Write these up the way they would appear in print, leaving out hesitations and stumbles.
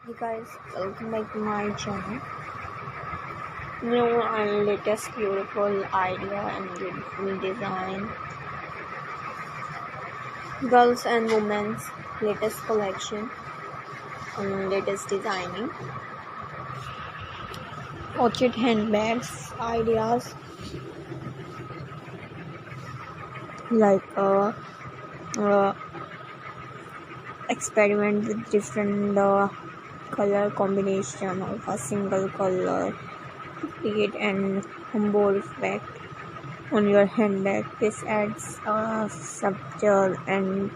Hey guys, welcome back to my channel. New and latest beautiful idea and beautiful design. Girls and women's latest collection and latest designing. Crochet handbags ideas like uh, experiment with different color combination of a single color to create an combo effect on your handbag. This adds a subtle and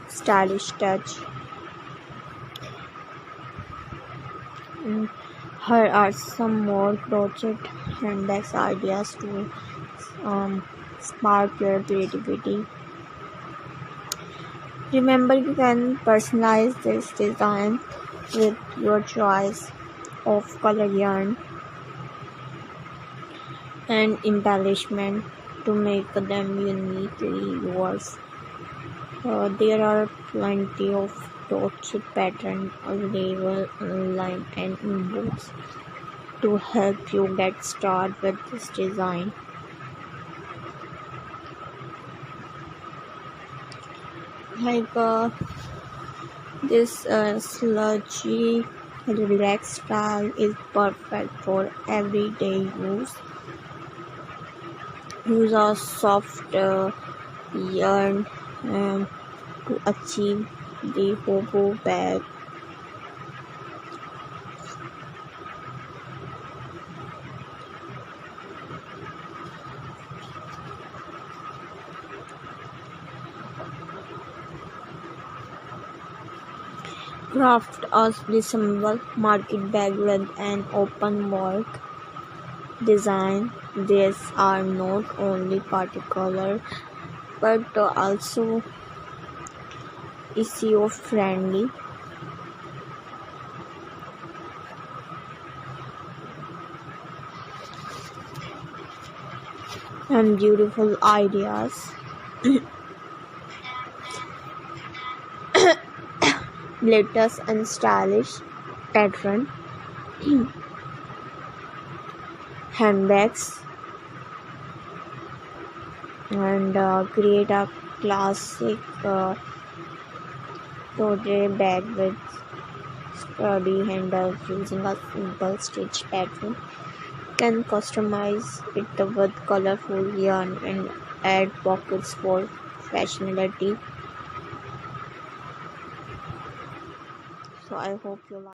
stylish touch. And here are some more crochet handbags ideas to spark your creativity. Remember, you can personalize this design with your choice of color yarn and embellishment to make them uniquely yours. There are plenty of crochet patterns available online and in books to help you get started with this design. Like this sludgy relaxed style is perfect for everyday use. Use a soft yarn to achieve the hobo bag. Craft a reasonable market bag with an open work design. These are not only particular but also SEO friendly. And beautiful ideas. Latest and stylish pattern handbags and create a classic tote bag with sturdy handles using a simple stitch pattern. Can customize it with colorful yarn and add pockets for fashionability. So I hope you like.